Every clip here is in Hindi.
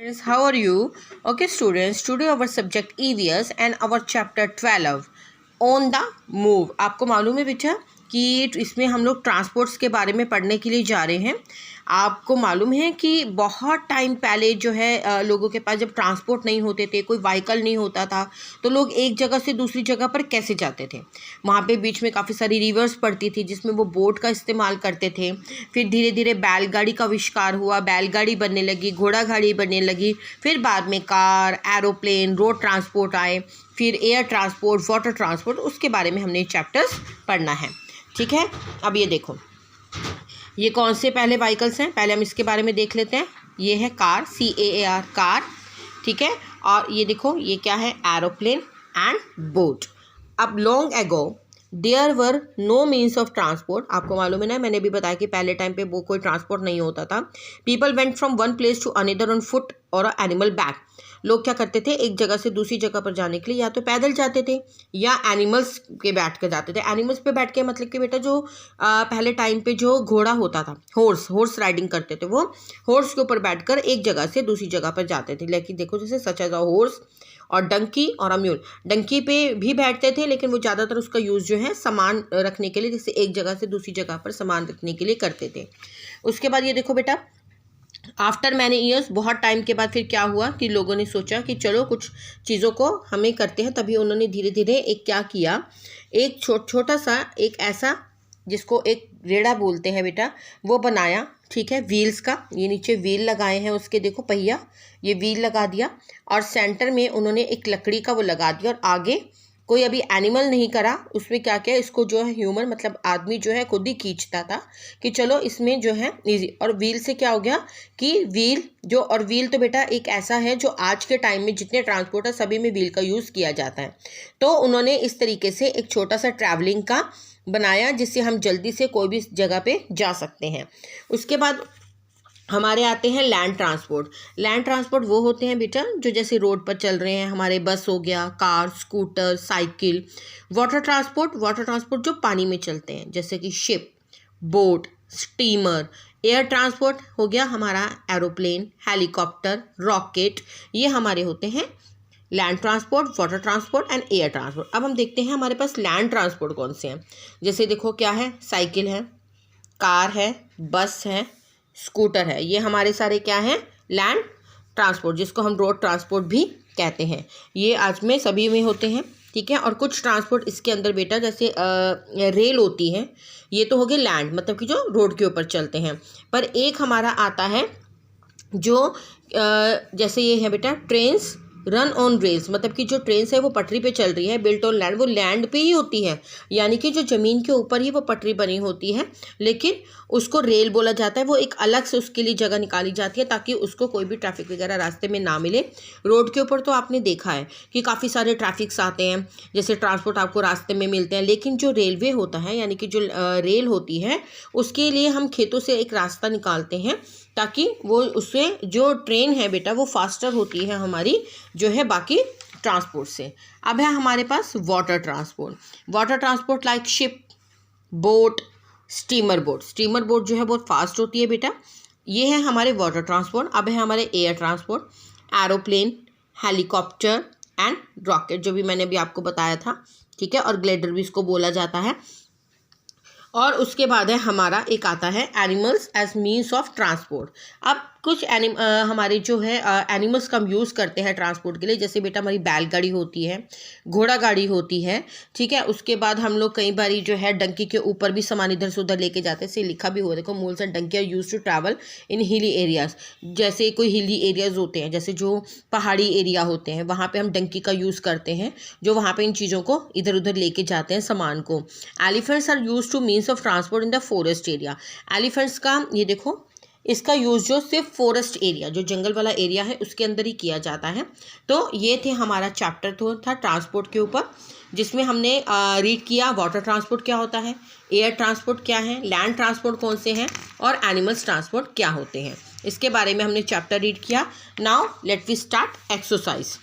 Students, how are you? Okay, students, today our subject EVS and our chapter 12 on the move. आपको मालूम है बेटा कि इसमें हम लोग ट्रांसपोर्ट्स के बारे में पढ़ने के लिए जा रहे हैं। आपको मालूम है कि बहुत टाइम पहले जो है लोगों के पास जब ट्रांसपोर्ट नहीं होते थे, कोई व्हीकल नहीं होता था, तो लोग एक जगह से दूसरी जगह पर कैसे जाते थे। वहाँ पे बीच में काफ़ी सारी रिवर्स पड़ती थी जिसमें वो बोट का इस्तेमाल करते थे। फिर धीरे धीरे बैलगाड़ी का आविष्कार हुआ, बैलगाड़ी बनने लगी, घोड़ा गाड़ी बनने लगी, फिर बाद में कार, एरोप्लेन, रोड ट्रांसपोर्ट आए, फिर एयर ट्रांसपोर्ट, वाटर ट्रांसपोर्ट। उसके बारे में हमने चैप्टर्स पढ़ना है, ठीक है। अब ये देखो, ये कौन से पहले व्हीकल्स हैं, पहले हम इसके बारे में देख लेते हैं। ये है कार, CAR, कार, ठीक है। और ये देखो, ये क्या है, एरोप्लेन एंड बोट। अब long ago there were no means of transport. आपको मालूम है ना, मैंने भी बताया कि पहले टाइम पे वो कोई ट्रांसपोर्ट नहीं होता था। People went from one place to another on foot और एनिमल बैक। लोग क्या करते थे, एक जगह से दूसरी जगह पर जाने के लिए या तो पैदल जाते थे या एनिमल्स के बैठ के जाते थे। एनिमल्स पे बैठ के मतलब कि बेटा जो पहले टाइम पे जो घोड़ा होता था, हॉर्स राइडिंग करते थे, वो हॉर्स के ऊपर बैठकर एक जगह से दूसरी जगह पर जाते थे। लेकिन देखो, जैसे सच एज अ हॉर्स और डंकी और अम्यूल। डंकी पे भी बैठते थे लेकिन वो ज़्यादातर उसका यूज़ जो है सामान रखने के लिए, जैसे एक जगह से दूसरी जगह पर सामान रखने के लिए करते थे। उसके बाद ये देखो बेटा, आफ्टर मैनी ईयर्स, बहुत टाइम के बाद फिर क्या हुआ कि लोगों ने सोचा कि चलो कुछ चीज़ों को हमें करते हैं। तभी उन्होंने धीरे धीरे एक क्या किया, एक छोटा सा एक ऐसा जिसको एक रेड़ा बोलते हैं बेटा, वो बनाया, ठीक है, व्हील्स का। ये नीचे व्हील लगाए हैं उसके, देखो पहिया, ये व्हील लगा दिया और सेंटर में उन्होंने एक लकड़ी का वो लगा दिया और आगे कोई अभी एनिमल नहीं करा। उसमें क्या क्या, इसको जो है ह्यूमन मतलब आदमी जो है खुद ही खींचता था कि चलो इसमें जो है इजी। और व्हील से क्या हो गया कि व्हील जो, और व्हील तो बेटा एक ऐसा है जो आज के टाइम में जितने ट्रांसपोर्ट है सभी में व्हील का यूज़ किया जाता है। तो उन्होंने इस तरीके से एक छोटा सा ट्रैवलिंग का बनाया जिससे हम जल्दी से कोई भी जगह पे जा सकते हैं। उसके बाद हमारे आते हैं लैंड ट्रांसपोर्ट। लैंड ट्रांसपोर्ट वो होते हैं बेटा जो जैसे रोड पर चल रहे हैं, हमारे बस हो गया, car, scooter, cycle. Water transport जो पानी में चलते हैं जैसे कि ship, boat, steamer. Air transport हो गया हमारा एरोप्लेन, हेलीकॉप्टर, रॉकेट। ये हमारे होते हैं land transport, water transport and air transport. अब हम देखते हैं हमारे पास लैंड ट्रांसपोर्ट कौन से हैं। जैसे देखो क्या है, साइकिल है, कार है, बस है, स्कूटर है। ये हमारे सारे क्या हैं, लैंड ट्रांसपोर्ट, जिसको हम रोड ट्रांसपोर्ट भी कहते हैं। ये आज में सभी में होते हैं, ठीक है। और कुछ ट्रांसपोर्ट इसके अंदर बेटा जैसे रेल होती है, ये तो हो गए लैंड मतलब कि जो रोड के ऊपर चलते हैं। पर एक हमारा आता है जो जैसे ये है बेटा ट्रेन्स रन ऑन रेल्स, मतलब कि जो ट्रेन है वो पटरी पे चल रही है। बिल्ट ऑन लैंड, वो लैंड पे ही होती है, यानी कि जो ज़मीन के ऊपर ही वो पटरी बनी होती है, लेकिन उसको रेल बोला जाता है। वो एक अलग से उसके लिए जगह निकाली जाती है ताकि उसको कोई भी ट्रैफिक वगैरह रास्ते में ना मिले। रोड के ऊपर तो आपने देखा है कि काफ़ी सारे ट्रैफिक्स आते हैं, जैसे ट्रांसपोर्ट आपको रास्ते में मिलते हैं, लेकिन जो रेलवे होता है यानी कि जो रेल होती है उसके लिए हम खेतों से एक रास्ता निकालते हैं ताकि वो उससे जो ट्रेन है बेटा वो फास्टर होती है हमारी जो है बाकी ट्रांसपोर्ट से। अब है हमारे पास water transport like ship, boat, steamer boat जो है बहुत फास्ट होती है बेटा। ये है हमारे वाटर ट्रांसपोर्ट। अब है हमारे air transport, aeroplane, helicopter and rocket, जो भी मैंने अभी आपको बताया था, ठीक है। और ग्लाइडर भी इसको बोला जाता है। और उसके बाद है हमारा एक आता है animals as means of transport. अब कुछ हमारे जो है एनिमल्स का हम यूज़ करते हैं ट्रांसपोर्ट के लिए, जैसे बेटा हमारी बैलगाड़ी होती है, घोड़ा गाड़ी होती है, ठीक है। उसके बाद हम लोग कई बारी जो है डंकी के ऊपर भी सामान इधर से उधर लेके जाते हैं। इसे लिखा भी हुआ देखो, mules and donkey are use to travel in hilly areas. जैसे कोई हिली एरियाज होते हैं, जैसे जो पहाड़ी एरिया होते हैं, वहाँ पर हम डंकी का यूज़ करते हैं, जो वहाँ पर इन चीज़ों को इधर उधर लेके जाते हैं सामान को। Elephants are use to means of transport in the forest area. Elephants का ये देखो, इसका यूज़ जो सिर्फ फॉरेस्ट एरिया, जो जंगल वाला एरिया है उसके अंदर ही किया जाता है। तो ये थे हमारा चैप्टर तो था ट्रांसपोर्ट के ऊपर, जिसमें हमने रीड किया वाटर ट्रांसपोर्ट क्या होता है, एयर ट्रांसपोर्ट क्या है, लैंड ट्रांसपोर्ट कौन से हैं और एनिमल्स ट्रांसपोर्ट क्या होते हैं, इसके बारे में हमने चैप्टर रीड किया। Now let we start exercise.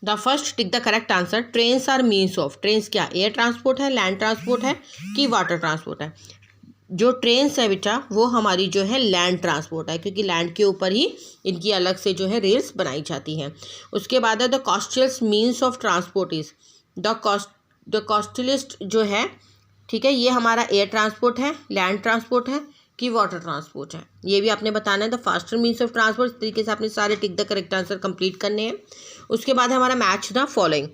The first tick the correct answer. Trains are means of, trains क्या, एयर ट्रांसपोर्ट है, लैंड ट्रांसपोर्ट है कि वाटर ट्रांसपोर्ट है। जो ट्रेन्स है बेटा वो हमारी जो है लैंड ट्रांसपोर्ट है, क्योंकि लैंड के ऊपर ही इनकी अलग से जो है रेल्स बनाई जाती हैं। उसके बाद है the costliest means of transport is the costliest जो है, ठीक है, ये हमारा एयर ट्रांसपोर्ट है, लैंड ट्रांसपोर्ट है कि वाटर ट्रांसपोर्ट है, ये भी आपने बताना है। The faster means of transport, इस तरीके से आपने सारे टिक द करेक्ट आंसर कंप्लीट करने हैं। उसके बाद है हमारा मैच द फॉलोइंग।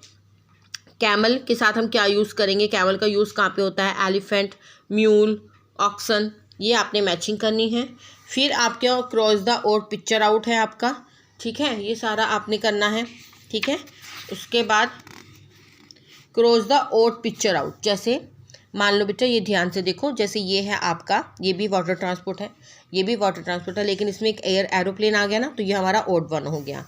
कैमल के साथ हम क्या यूज़ करेंगे, कैमल का यूज़ कहाँ पे होता है, एलिफेंट, म्यूल, ऑक्सन, ये आपने मैचिंग करनी है। फिर आपके cross the odd picture out है आपका, ठीक है, ये सारा आपने करना है, ठीक है। उसके बाद cross the odd picture out, जैसे मान लो बेटा ये ध्यान से देखो, जैसे ये है आपका, ये भी वाटर ट्रांसपोर्ट है, ये भी वाटर ट्रांसपोर्ट है, लेकिन इसमें एक एरोप्लेन आ गया ना, तो ये हमारा ओड 1 हो गया।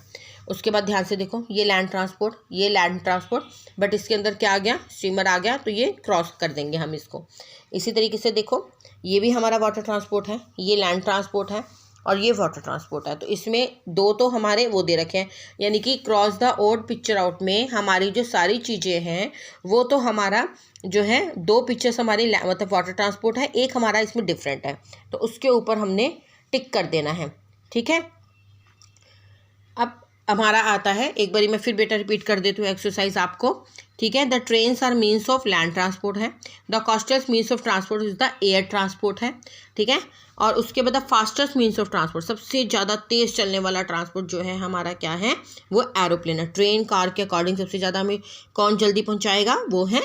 उसके बाद ध्यान से देखो, ये लैंड ट्रांसपोर्ट, ये लैंड ट्रांसपोर्ट, बट इसके अंदर क्या आ गया, स्टीमर आ गया, तो ये क्रॉस कर देंगे हम इसको। इसी तरीके से देखो, ये भी हमारा वाटर ट्रांसपोर्ट है, ये लैंड ट्रांसपोर्ट है और ये वाटर ट्रांसपोर्ट है, तो इसमें दो तो हमारे वो दे रखे हैं, यानी कि cross the odd picture out में हमारी जो सारी चीज़ें हैं वो तो हमारा जो है 2 पिक्चर्स हमारी मतलब वाटर ट्रांसपोर्ट है, एक हमारा इसमें डिफरेंट है, तो उसके ऊपर हमने टिक कर देना है, ठीक है। अब हमारा आता है, एक बारी मैं फिर बेटा रिपीट कर देती हूँ एक्सरसाइज आपको, ठीक है। The trains are means of land transport है, the costliest means of transport is the air transport है, ठीक है। और उसके बाद the fastest means of transport, सबसे ज़्यादा तेज़ चलने वाला ट्रांसपोर्ट जो है हमारा क्या है, वो एरोप्लेन है। ट्रेन कार के अकॉर्डिंग सबसे ज़्यादा हमें कौन जल्दी पहुँचाएगा, वो है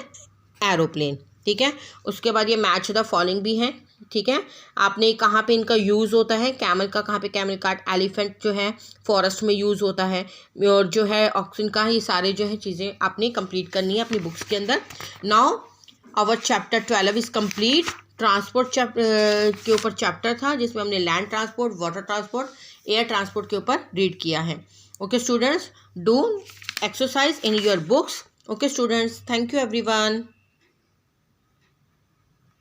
एरोप्लेन, ठीक है। उसके बाद ये मैच द फॉलोइंग भी है, ठीक है। आपने कहाँ पे इनका यूज़ होता है, कैमल का कहाँ पे, कैमल कार्ट, एलिफेंट जो है फॉरेस्ट में यूज़ होता है, और जो है ऑक्सीजन का, ये सारे जो है चीज़ें आपने कंप्लीट करनी है अपनी बुक्स के अंदर। Now our chapter 12 is complete. Transport के ऊपर चैप्टर था जिसमें हमने land transport, water transport, air transport के ऊपर रीड किया है। Okay students, do exercise in your books. Okay students, thank you everyone.